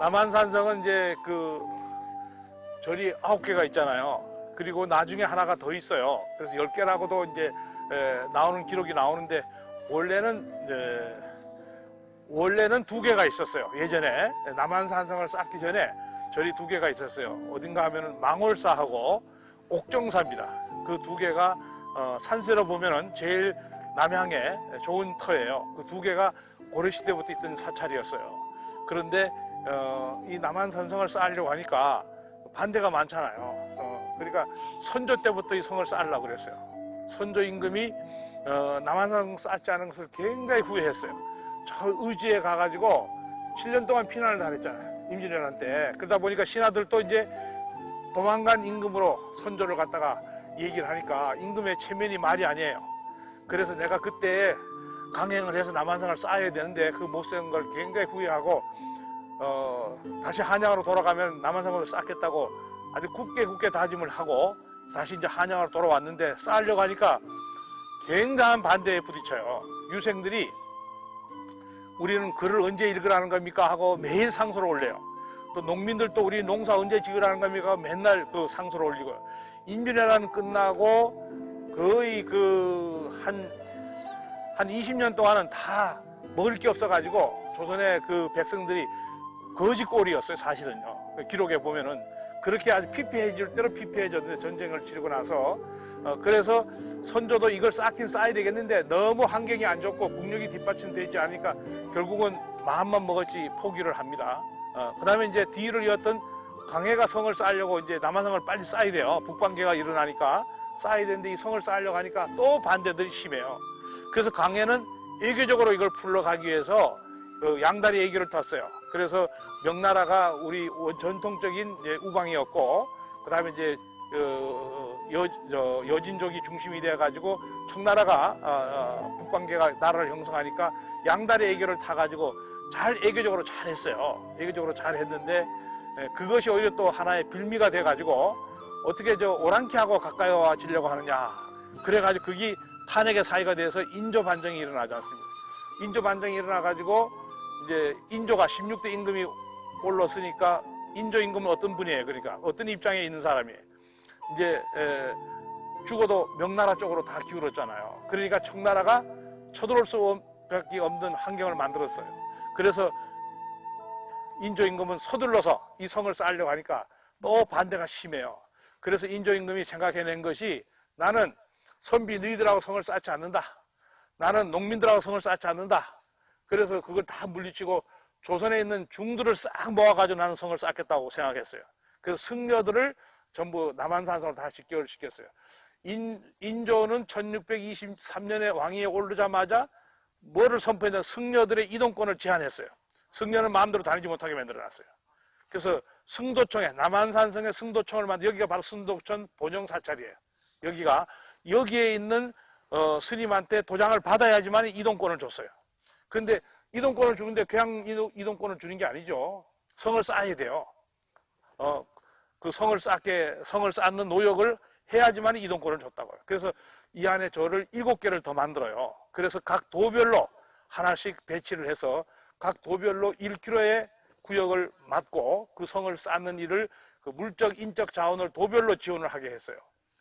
남한산성은 이제 그 절이 9개가 있잖아요. 그리고 나중에 하나가 더 있어요. 그래서 10개라고도 이제 나오는 기록이 나오는데 원래는 2개가 있었어요. 예전에 남한산성을 쌓기 전에 절이 2개가 있었어요. 어딘가 하면은 망월사하고 옥정사입니다. 그 2개가 산세로 보면은 제일 남향에 좋은 터예요. 그 2개가 고려시대부터 있던 사찰이었어요. 그런데 이 남한산성을 쌓으려고 하니까 반대가 많잖아요. 그러니까 선조 때부터 이 성을 쌓으려고 그랬어요. 선조 임금이 남한산성 쌓지 않은 것을 굉장히 후회했어요. 저 의지에 가가지고 7년 동안 피난을 당했잖아요. 임진왜란 때. 그러다 보니까 신하들도 이제 도망간 임금으로 선조를 갖다가 얘기를 하니까 임금의 체면이 말이 아니에요. 그래서 내가 그때 강행을 해서 남한산을 쌓아야 되는데 그 못 쌓은 걸 굉장히 후회하고 다시 한양으로 돌아가면 남한산을 쌓겠다고 아주 굳게 다짐을 하고 다시 이제 한양으로 돌아왔는데 쌓으려고 하니까 굉장한 반대에 부딪혀요. 유생들이 우리는 글을 언제 읽으라는 겁니까 하고 매일 상소를 올려요. 또 농민들도 우리 농사 언제 지으라는 겁니까 맨날 그 상소를 올리고 임진왜란 끝나고 거의 한 20년 동안은 다 먹을 게 없어가지고 조선의 그 백성들이 거지꼴이었어요. 사실은요. 기록에 보면은 그렇게 아주 피폐해질 대로 피폐해졌는데 전쟁을 치르고 나서 그래서 선조도 이걸 쌓긴 쌓아야 되겠는데 너무 환경이 안 좋고 국력이 뒷받침되지 않으니까 결국은 마음만 먹었지 포기를 합니다. 그 다음에 이제 뒤를 이었던 광해가 성을 쌓으려고 이제 남한성을 빨리 쌓아야 돼요. 북방계가 일어나니까 쌓아야 되는데 이 성을 쌓으려고 하니까 또 반대들이 심해요. 그래서 광해는 외교적으로 이걸 풀러가기 위해서 양다리 외교를 탔어요. 그래서 명나라가 우리 전통적인 이제 우방이었고, 그 다음에 이제 여진족이 중심이 되어가지고 청나라가 북방계가 나라를 형성하니까 양다리 외교를 타가지고 잘 외교적으로 잘했어요. 외교적으로 잘했는데 그것이 오히려 또 하나의 빌미가 돼가지고 어떻게 오랑캐하고 가까이 와지려고 하느냐. 그래가지고 그게 탄핵의 사유가 돼서 인조 반정이 일어나지 않습니까? 인조 반정이 일어나가지고 이제 인조가 16대 임금이 올랐으니까 인조 임금은 어떤 분이에요? 그러니까 어떤 입장에 있는 사람이에요? 이제 죽어도 명나라 쪽으로 다 기울었잖아요. 그러니까 청나라가 쳐들어올 수밖에 없는 환경을 만들었어요. 그래서 인조 임금은 서둘러서 이 성을 쌓으려고 하니까 또 반대가 심해요. 그래서 인조 임금이 생각해낸 것이 나는 선비 너희들하고 성을 쌓지 않는다. 나는 농민들하고 성을 쌓지 않는다. 그래서 그걸 다 물리치고 조선에 있는 중들을 싹 모아가지고 나는 성을 쌓겠다고 생각했어요. 그래서 승려들을 전부 남한산성으로 다 집결시켰어요. 인조는 1623년에 왕위에 오르자마자 뭐를 선포했냐면 승려들의 이동권을 제한했어요. 승려는 마음대로 다니지 못하게 만들어놨어요. 그래서 승도청에 남한산성에 승도청을 만들 여기가 바로 승도청 본영사찰이에요. 여기에 있는 스님한테 도장을 받아야지만 이동권을 줬어요. 그런데 이동권을 주는데 그냥 이동권을 주는 게 아니죠. 성을 쌓아야 돼요. 그 성을 쌓는 노역을 해야지만 이동권을 줬다고요. 그래서 이 안에 절을 7개를 더 만들어요. 그래서 각 도별로 하나씩 배치를 해서 각 도별로 1km의 구역을 맡고 그 성을 쌓는 일을 그 물적, 인적 자원을 도별로 지원을 하게 했어요.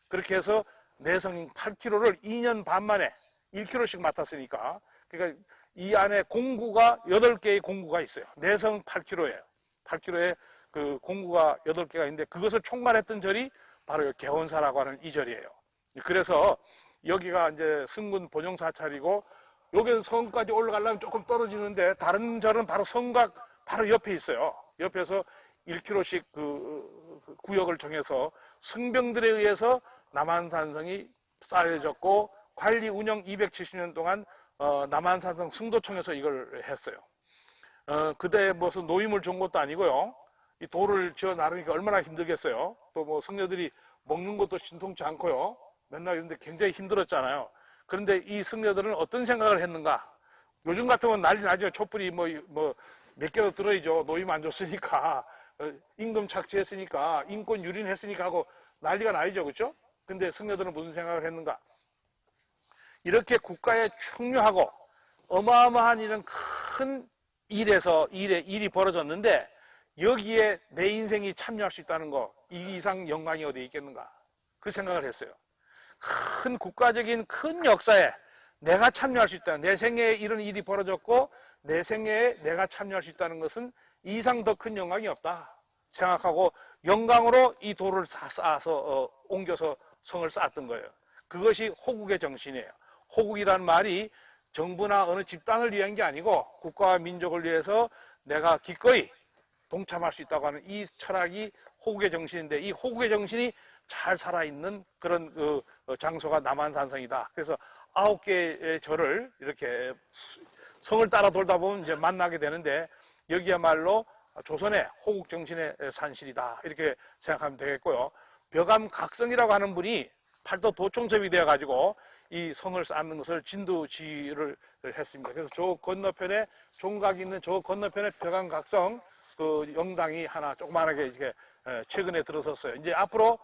그렇게 해서 내성 8km를 2년 반 만에 1km씩 맡았으니까 그러니까 이 안에 공구가 8개의 공구가 있어요. 내성 8km예요. 8km에 그 공구가 8개가 있는데 그것을 총괄했던 절이 바로 개원사라고 하는 이 절이에요. 그래서 여기가 이제 승군 본영사찰이고 여기는 성까지 올라가려면 조금 떨어지는데 다른 절은 바로 성곽 바로 옆에 있어요. 옆에서 1km씩 그 구역을 정해서 승병들에 의해서 남한산성이 쌓여졌고 관리 운영 270년 동안 남한산성 승도청에서 이걸 했어요. 그때 무슨 노임을 준 것도 아니고요. 이 돌을 지어 나르니까 얼마나 힘들겠어요. 또 뭐 승려들이 먹는 것도 신통치 않고요. 맨날 이런데 굉장히 힘들었잖아요. 그런데 이 승려들은 어떤 생각을 했는가? 요즘 같으면 난리 나죠. 촛불이 몇 개로 들어야죠. 노임 안 줬으니까 임금 착취했으니까 인권 유린했으니까 하고 난리가 나죠. 그렇죠? 근데 승려들은 무슨 생각을 했는가? 이렇게 국가에 충효하고 어마어마한 이런 큰 일이 벌어졌는데 여기에 내 인생이 참여할 수 있다는 거, 이 이상 영광이 어디 있겠는가? 그 생각을 했어요. 큰 국가적인 큰 역사에 내가 참여할 수 있다는, 내 생애에 이런 일이 벌어졌고 내 생애에 내가 참여할 수 있다는 것은 이 이상 더 큰 영광이 없다 생각하고 영광으로 이 돌을 쌓아서 옮겨서 성을 쌓았던 거예요. 그것이 호국의 정신이에요. 호국이라는 말이 정부나 어느 집단을 위한 게 아니고 국가와 민족을 위해서 내가 기꺼이 동참할 수 있다고 하는 이 철학이 호국의 정신인데, 이 호국의 정신이 잘 살아있는 그런 장소가 남한산성이다. 그래서 9개의 절을 이렇게 성을 따라 돌다 보면 이제 만나게 되는데, 여기야말로 조선의 호국 정신의 산실이다, 이렇게 생각하면 되겠고요. 벼감각성이라고 하는 분이 팔도 도총섭이 되어 가지고 이 성을 쌓는 것을 진두지휘를 했습니다. 그래서 저 건너편에 종각이 있는 저 건너편에 벼감각성 그 영당이 하나 조그만하게 이렇게 최근에 들어섰어요. 이제 앞으로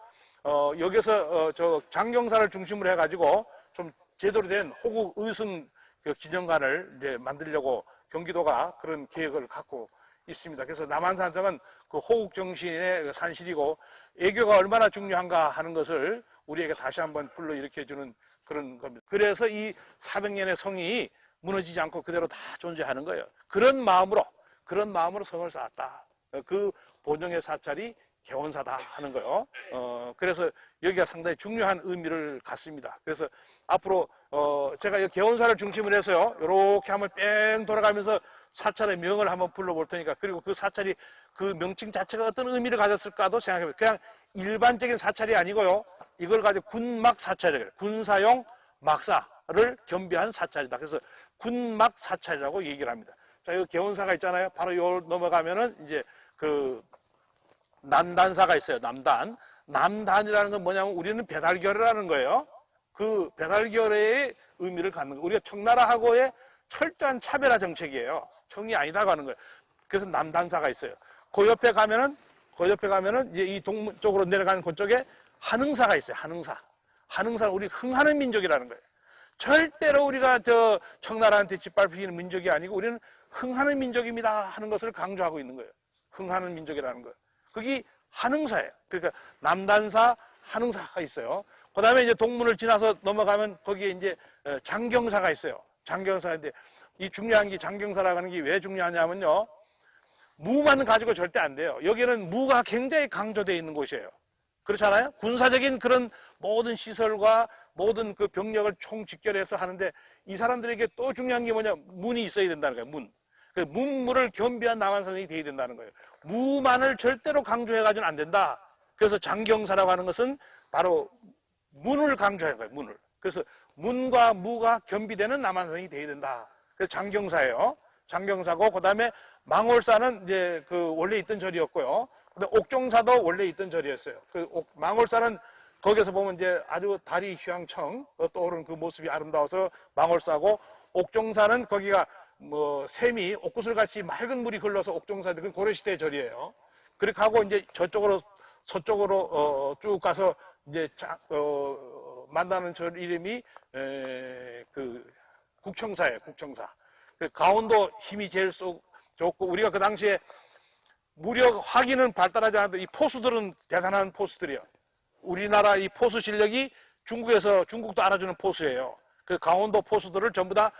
여기서 저 장경사를 중심으로 해가지고 좀 제대로 된 호국 의승 그 기념관을 이제 만들려고 경기도가 그런 계획을 갖고 있습니다. 그래서 남한산성은 그 호국 정신의 산실이고 애교가 얼마나 중요한가 하는 것을 우리에게 다시 한번 불러일으켜주는 그런 겁니다. 그래서 이 400년의 성이 무너지지 않고 그대로 다 존재하는 거예요. 그런 마음으로 성을 쌓았다. 그 본영의 사찰이 개원사다 하는 거요. 그래서 여기가 상당히 중요한 의미를 갖습니다. 그래서 앞으로 제가 이 개원사를 중심으로 해서요, 이렇게 한번 뺑 돌아가면서 사찰의 명을 한번 불러볼 테니까, 그리고 그 사찰이 그 명칭 자체가 어떤 의미를 가졌을까도 생각해보세요. 그냥 일반적인 사찰이 아니고요, 이걸 가지고 군막 사찰이에요. 군사용 막사를 겸비한 사찰이다. 그래서 군막 사찰이라고 얘기를 합니다. 자, 이 개원사가 있잖아요. 바로 요 넘어가면은 이제 그 남단사가 있어요. 남단이라는 건 뭐냐면 우리는 배달결의라는 거예요. 그 배달결의의 의미를 갖는 거예요. 우리가 청나라하고의 철저한 차별화 정책이에요. 청이 아니다고 하는 거예요. 그래서 남단사가 있어요. 그 옆에 가면은 이제 이 동문 쪽으로 내려가는 그쪽에 한흥사가 있어요. 한흥사는 우리 흥하는 민족이라는 거예요. 절대로 우리가 저 청나라한테 짓밟히는 민족이 아니고 우리는 흥하는 민족입니다 하는 것을 강조하고 있는 거예요. 흥하는 민족이라는 거예요. 그게 한흥사예요. 그러니까 남단사, 한흥사가 있어요. 그 다음에 이제 동문을 지나서 넘어가면 거기에 이제 장경사가 있어요. 장경사인데 이 중요한 게 장경사라고 하는 게 왜 중요하냐면요, 무만 가지고 절대 안 돼요. 여기는 무가 굉장히 강조되어 있는 곳이에요. 그렇잖아요? 군사적인 그런 모든 시설과 모든 그 병력을 총집결해서 하는데, 이 사람들에게 또 중요한 게 뭐냐, 문이 있어야 된다는 거예요. 문. 그 문무를 겸비한 남한산성이 되어야 된다는 거예요. 무만을 절대로 강조해가지고는 안 된다. 그래서 장경사라고 하는 것은 바로 문을 강조하는 거예요. 문을. 그래서 문과 무가 겸비되는 남한산성이 되어야 된다. 그래서 장경사예요. 장경사고, 그 다음에 망월사는 이제 그 원래 있던 절이었고요. 근데 옥종사도 원래 있던 절이었어요. 그 망월사는 거기서 보면 이제 아주 달이 휘황청 떠오르는 그 모습이 아름다워서 망월사고, 옥종사는 거기가 뭐 샘이 옥구슬 같이 맑은 물이 흘러서 옥종사인데 그건 고려시대 절이에요. 그렇게 하고 이제 저쪽으로 서쪽으로 쭉 가서 이제 만나는 절 이름이 그 국청사예요. 국청사. 그 강원도 힘이 제일 좋고, 우리가 그 당시에 무력 화기는 발달하지 않았는데 이 포수들은 대단한 포수들이에요. 우리나라 이 포수 실력이 중국도 알아주는 포수예요. 그 강원도 포수들을 전부 다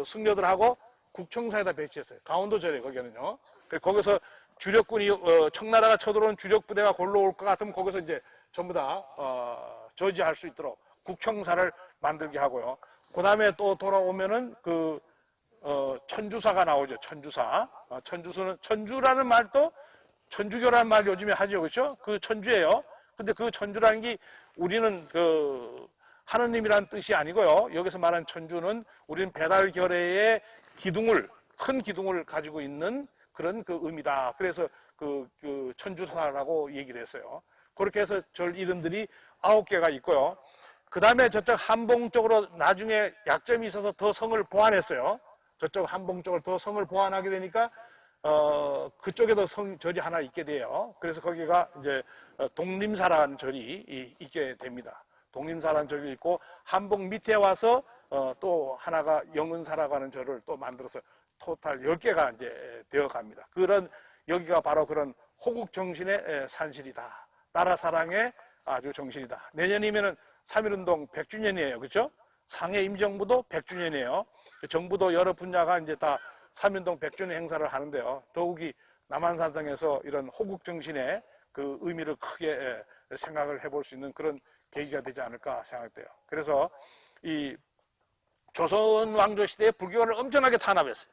승려들하고 국청사에다 배치했어요. 강원도절에 거기는요. 거기서 주력군이 청나라가 쳐들어온 주력 부대가 골로 올 것 같으면 거기서 이제 전부 다 저지할 수 있도록 국청사를 만들게 하고요. 그 다음에 또 돌아오면은 천주사가 나오죠. 천주사. 천주라는 말도 천주교라는 말 요즘에 하죠. 그렇죠? 그 천주예요. 근데 그 천주라는 게 우리는 하느님이라는 뜻이 아니고요. 여기서 말하는 천주는 우리는 배달결의의 큰 기둥을 가지고 있는 그런 그 의미다. 그래서 그 천주사라고 얘기를 했어요. 그렇게 해서 절 이름들이 9개가 있고요. 그 다음에 저쪽 한봉 쪽으로 나중에 약점이 있어서 더 성을 보완했어요. 저쪽 한봉 쪽을 더 성을 보완하게 되니까 그쪽에도 절이 하나 있게 돼요. 그래서 거기가 이제 독림사라는 절이 있게 됩니다. 독림사라는 절이 있고, 한봉 밑에 와서 또 하나가 영은사라고 하는 절을 또 만들어서 토탈 10개가 이제 되어 갑니다. 그런 여기가 바로 그런 호국 정신의 산실이다. 나라 사랑의 아주 정신이다. 내년이면은 3.1운동 100주년이에요. 그렇죠? 상해 임정부도 100주년이에요. 정부도 여러 분야가 이제 다 3.1운동 100주년 행사를 하는데요. 더욱이 남한산성에서 이런 호국 정신의 그 의미를 크게 생각을 해볼 수 있는 그런 계기가 되지 않을까 생각돼요. 그래서 이 조선 왕조 시대에 불교를 엄청나게 탄압했어요.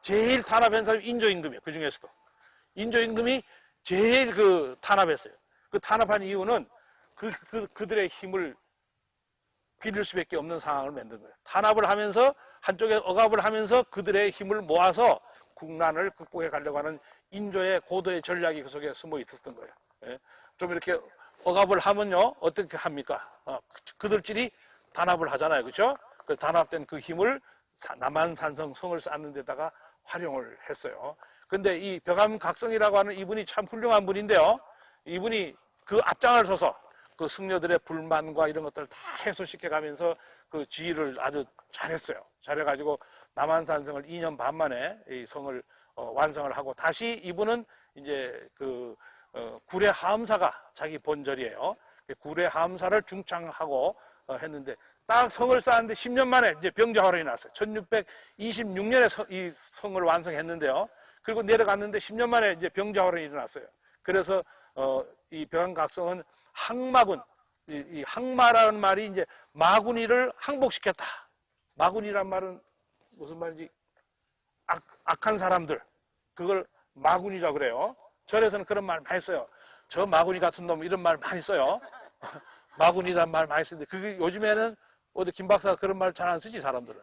제일 탄압한 사람이 인조임금이에요. 그 중에서도. 인조임금이 제일 탄압했어요. 그 탄압한 이유는 그들의 힘을 빌릴 수밖에 없는 상황을 만든 거예요. 탄압을 하면서 한쪽에 억압을 하면서 그들의 힘을 모아서 국난을 극복해 가려고 하는 인조의 고도의 전략이 그 속에 숨어 있었던 거예요. 예? 좀 이렇게 억압을 하면요 어떻게 합니까? 그들끼리 단합을 하잖아요, 그렇죠? 그 단합된 그 힘을 남한산성 성을 쌓는 데다가 활용을 했어요. 근데 이 벽암각성이라고 하는 이분이 참 훌륭한 분인데요. 이분이 그 앞장을 서서 그 승려들의 불만과 이런 것들을 다 해소시켜 가면서 그 지휘를 아주 잘했어요. 잘해가지고 남한산성을 2년 반 만에 이 성을 완성을 하고 다시 이분은 이제 구례 하엄사가 자기 본절이에요. 구례 하엄사를 중창하고 했는데 딱 성을 쌓았는데 10년 만에 이제 병자호란이 났어요. 1626년에 이 성을 완성했는데요. 그리고 내려갔는데 10년 만에 이제 병자호란이 일어났어요. 그래서 이 벽암각성은 항마군, 이 항마라는 말이 이제 마군이를 항복시켰다. 마군이란 말은 무슨 말인지 악한 사람들, 그걸 마군이라고 그래요. 절에서는 그런 말 많이 써요. 저 마군이 같은 놈 이런 말 많이 써요. 마군이란 말 많이 쓰는데 그게 요즘에는 어디 김 박사가 그런 말 잘 안 쓰지 사람들은.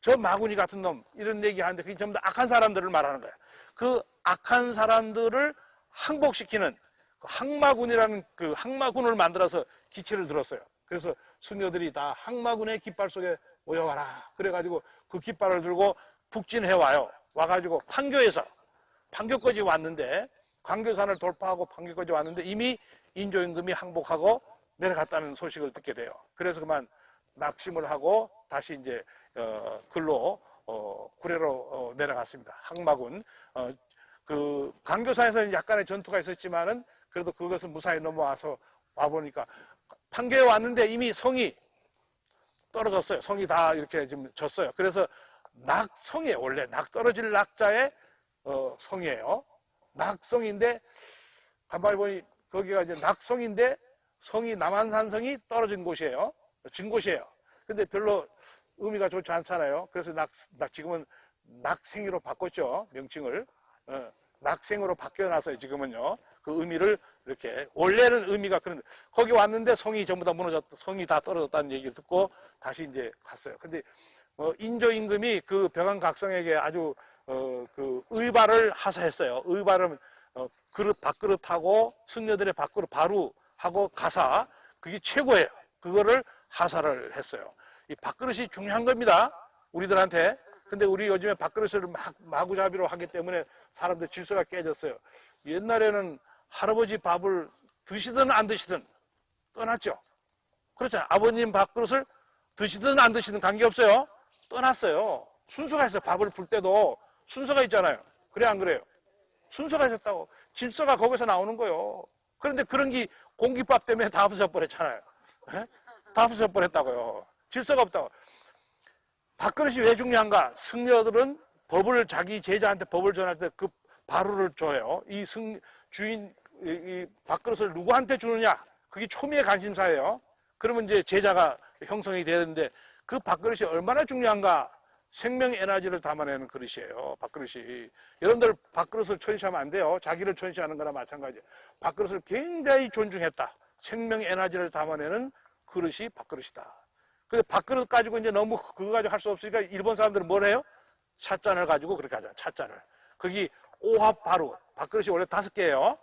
저 마군이 같은 놈 이런 얘기하는데 그게 전부 다 악한 사람들을 말하는 거야. 그 악한 사람들을 항복시키는 항마군이라는 그 항마군을 만들어서 기체를 들었어요. 그래서 수녀들이 다 항마군의 깃발 속에 모여와라. 그래가지고 그 깃발을 들고 북진해 와요. 와가지고 판교까지 왔는데 광교산을 돌파하고 판교까지 왔는데 이미 인조임금이 항복하고 내려갔다는 소식을 듣게 돼요. 그래서 그만 낙심을 하고 다시 이제 글로 구례로 내려갔습니다. 항마군. 그 광교산에서는 약간의 전투가 있었지만은 그래도 그것은 무사히 넘어와서 와보니까 판교에 왔는데 이미 성이 떨어졌어요. 성이 다 이렇게 지금 졌어요. 그래서 낙성이에요. 원래 떨어질 낙자의 성이에요. 낙성인데 간만에 보니 거기가 이제 낙성인데 성이 남한산성이 떨어진 곳이에요. 진 곳이에요. 근데 별로 의미가 좋지 않잖아요. 그래서 지금은 낙생이로 바꿨죠. 명칭을. 낙생으로 바뀌어놨어요. 지금은요. 그 의미를 이렇게 원래는 의미가 그런데 거기 왔는데 성이 전부 다 무너졌다. 성이 다 떨어졌다는 얘기를 듣고 다시 이제 갔어요. 근데 인조 임금이 그 벽암각성에게 아주 그 의발을 하사했어요. 의발은 밥그릇하고 승려들의 밥그릇 바루하고 가사 그게 최고예요. 그거를 하사를 했어요. 이 밥그릇이 중요한 겁니다. 우리들한테. 근데 우리 요즘에 밥그릇을 마구잡이로 하기 때문에 사람들 질서가 깨졌어요. 옛날에는 할아버지 밥을 드시든 안 드시든 떠났죠. 그렇잖아요. 아버님 밥그릇을 드시든 안 드시든 관계없어요. 떠났어요. 순서가 있어요. 밥을 불 때도 순서가 있잖아요. 그래 안 그래요? 순서가 있었다고. 질서가 거기서 나오는 거예요. 그런데 그런 게 공깃밥 때문에 다 없어져 버렸잖아요. 다 없어져 버렸다고요. 질서가 없다고. 밥그릇이 왜 중요한가? 승려들은 법을 자기 제자한테 법을 전할 때 그 바루를 줘요. 이 주인 이 밥그릇을 누구한테 주느냐? 그게 초미의 관심사예요. 그러면 이제 제자가 형성이 되는데 그 밥그릇이 얼마나 중요한가? 생명 에너지를 담아내는 그릇이에요. 밥그릇이. 여러분들 밥그릇을 천시하면 안 돼요. 자기를 천시하는 거나 마찬가지예요. 밥그릇을 굉장히 존중했다. 생명 에너지를 담아내는 그릇이 밥그릇이다. 근데 밥그릇 가지고 이제 너무 그거 가지고 할 수 없으니까 일본 사람들은 뭘 해요? 찻잔을 가지고 그렇게 하잖아요. 찻잔을. 거기 오합바루. 밥그릇이 원래 5개예요.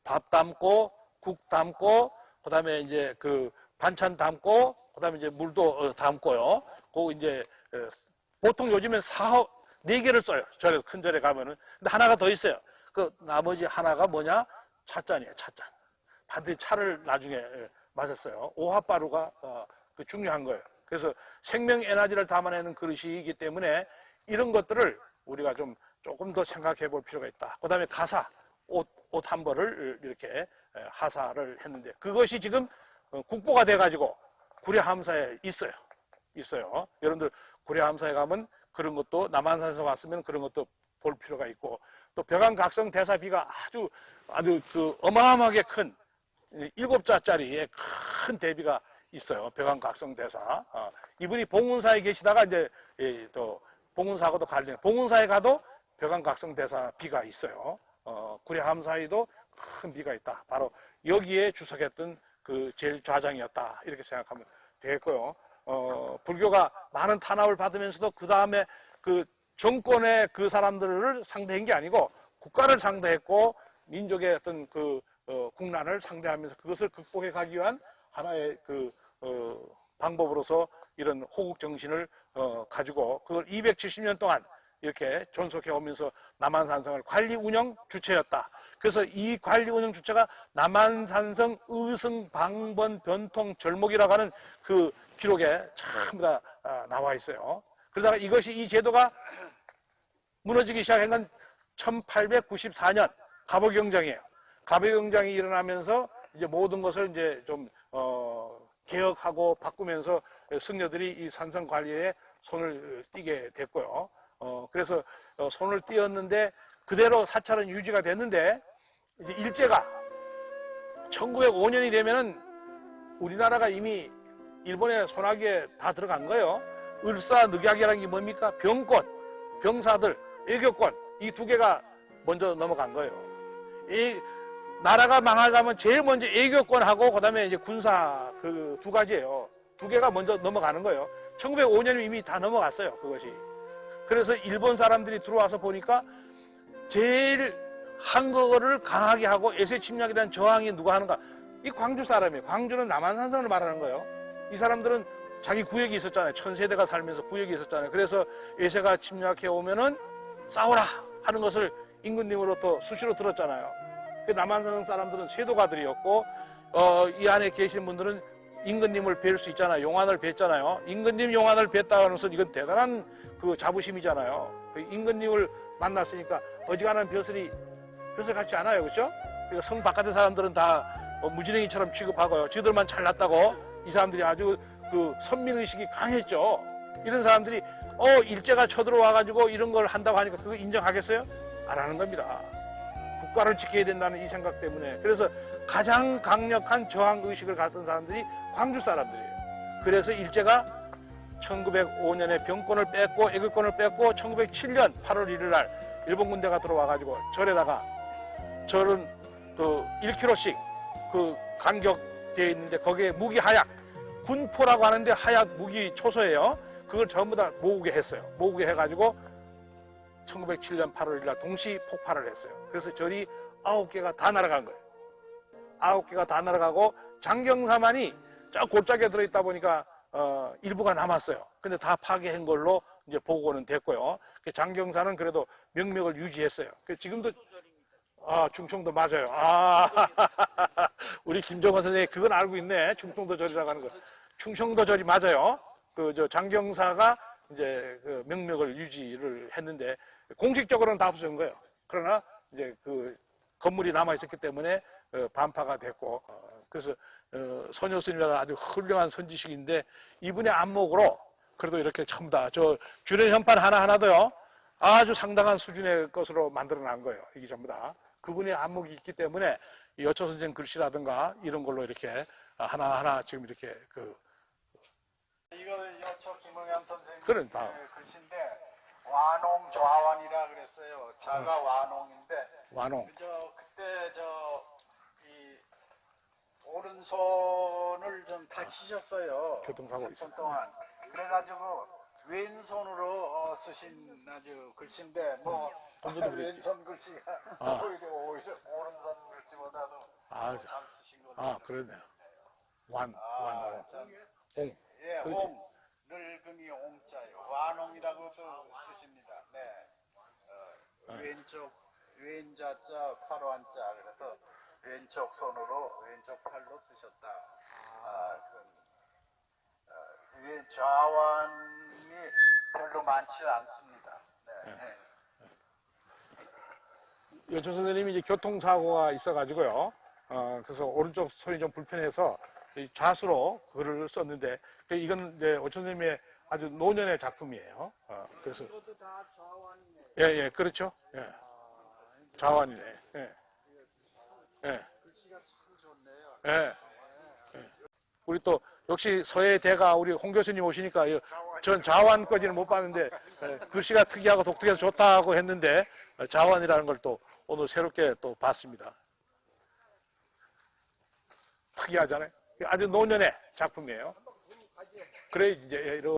밥 담고, 국 담고, 그 다음에 이제 그 반찬 담고, 그 다음에 이제 물도 담고요. 그 이제 보통 요즘엔 4개를 써요. 절에서 큰 절에 가면은. 근데 하나가 더 있어요. 그 나머지 하나가 뭐냐? 찻잔이에요. 찻잔. 반드시 차를 나중에 마셨어요. 오합바루가 중요한 거예요. 그래서 생명 에너지를 담아내는 그릇이기 때문에 이런 것들을 우리가 좀 조금 더 생각해 볼 필요가 있다. 그 다음에 가사, 옷 한 벌을 이렇게 하사를 했는데 그것이 지금 국보가 돼가지고 구례함사에 있어요. 여러분들 구례함사에 가면 그런 것도 남한산에서 왔으면 그런 것도 볼 필요가 있고 또 벽안각성 대사비가 아주 그 어마어마하게 큰 7자짜리의 큰 대비가 있어요. 벽안각성 대사. 이분이 봉은사에 계시다가 이제 또 봉은사하고도 관련. 봉은사에 가도 벽안각성 대사 비가 있어요. 구례함사에도 큰 비가 있다. 바로 여기에 주석했던 그 제일 좌장이었다. 이렇게 생각하면 되겠고요. 불교가 많은 탄압을 받으면서도 그 다음에 그 정권의 그 사람들을 상대한 게 아니고 국가를 상대했고 민족의 어떤 그 국난을 상대하면서 그것을 극복해 가기 위한 하나의 그 방법으로서 이런 호국 정신을 가지고 그걸 270년 동안 이렇게 존속해 오면서 남한산성을 관리 운영 주체였다. 그래서 이 관리 운영 주체가 남한산성 의승 방번 변통 절목이라고 하는 그 기록에 전부 다 나와 있어요. 그러다가 이 제도가 무너지기 시작한 건 1894년 갑오경장이에요. 갑오경장이 일어나면서 이제 모든 것을 이제 좀 개혁하고 바꾸면서 승려들이 이 산성 관리에 손을 띄게 됐고요. 그래서 손을 띄었는데 그대로 사찰은 유지가 됐는데 이제 일제가 1905년이 되면은 우리나라가 이미 일본의 손아귀에 다 들어간 거예요. 을사늑약이라는 게 뭡니까? 병권, 병사들, 애교권 이 두 개가 먼저 넘어간 거예요. 이 나라가 망하려면 제일 먼저 애교권하고 그다음에 이제 군사 그 두 가지예요. 두 개가 먼저 넘어가는 거예요. 1905년에 이미 다 넘어갔어요. 그것이. 그래서 일본 사람들이 들어와서 보니까 제일 한국어를 강하게 하고 에세 침략에 대한 저항이 누가 하는가? 이 광주 사람이에요. 광주는 남한산성을 말하는 거예요. 이 사람들은 자기 구역이 있었잖아요. 1000세대가 살면서 구역이 있었잖아요. 그래서 에세가 침략해 오면은 싸우라 하는 것을 임금님으로부터 수시로 들었잖아요. 그 남한산성 사람들은 쇄도가들이었고 이 안에 계신 분들은 임금님을 뵐 수 있잖아요. 용안을 뵀잖아요. 임금님 용안을 뵀다는 것은 이건 대단한 그 자부심이잖아요. 임금님을 만났으니까 어지간한 벼슬이 벼슬 같지 않아요. 그렇죠? 그러니까 성 바깥의 사람들은 다 무지랭이처럼 취급하고요. 지들만 잘났다고 이 사람들이 아주 그 선민의식이 강했죠. 이런 사람들이 일제가 쳐들어와가지고 이런 걸 한다고 하니까 그거 인정하겠어요? 안 하는 겁니다. 국가를 지켜야 된다는 이 생각 때문에. 그래서 가장 강력한 저항의식을 갖던 사람들이 광주 사람들이에요. 그래서 일제가 1905년에 병권을 뺐고 애국권을 뺐고 1907년 8월 1일 날 일본 군대가 들어와가지고 절에다가 절은 그 1km씩 그 간격되어 있는데 거기에 무기 하약 군포라고 하는데 하약 무기 초소예요. 그걸 전부 다 모으게 했어요. 모으게 해가지고 1907년 8월 1일 날 동시 폭발을 했어요. 그래서 절이 9개가 다 날아간 거예요. 9개가 다 날아가고 장경사만이 저 골짜기에 들어있다 보니까 일부가 남았어요. 근데 다 파괴한 걸로 이제 보고는 됐고요. 장경사는 그래도 명맥을 유지했어요. 지금도 충청도 맞아요. 우리 김정은 선생님 그건 알고 있네. 충청도 절이라고 하는 거. 충청도 절이 맞아요. 장경사가 이제 그 명맥을 유지를 했는데 공식적으로는 다 없어진 거예요. 그러나 이제 그 건물이 남아 있었기 때문에 반파가 됐고 그래서 선효 스님이라는 아주 훌륭한 선지식인데 이분의 안목으로 그래도 이렇게 전부 다 저 주련 현판 하나하나도요 아주 상당한 수준의 것으로 만들어낸 거예요. 이게 전부 다 그분의 안목이 있기 때문에 여초 선생 글씨라든가 이런 걸로 이렇게 하나하나 지금 이렇게 이거 여초 김응현 선생님 그런 글씨인데 완홍 좌완이라 그랬어요. 자가 완홍인데 완홍. 그때 이 오른손을 좀 다치셨어요. 교통사고 한참 동안. 그래가지고 왼손으로 쓰신 아주 글씨인데 왼손 글씨가 오히려 오른손 글씨보다도 잘 쓰신 거예요. 그러네요. 옹. 예, 옹. 늙은이 옹자요. 완옹이라고도 쓰십니다. 네. 왼자자, 팔로 한자. 그래서 왼쪽 손으로, 왼쪽 팔로 쓰셨다. 좌완이 별로 많지 않습니다. 네. 여천 선생님이 이제 교통사고가 있어가지고요. 그래서 오른쪽 손이 좀 불편해서 이 좌수로 글을 썼는데, 이건 이제 오천 선생님의 아주 노년의 작품이에요. 그래서. 이것도 다 좌완이네. 예, 예, 그렇죠. 예. 자완이네. 예. 예. 글씨가 참 좋네요. 예. 예. 우리 또 역시 서해 대가 우리 홍 교수님 오시니까 전 자완까지는 못 봤는데 글씨가 특이하고 독특해서 좋다고 했는데 자완이라는 걸 또 오늘 새롭게 또 봤습니다. 특이하잖아요. 아주 노년의 작품이에요. 그래 이제 이런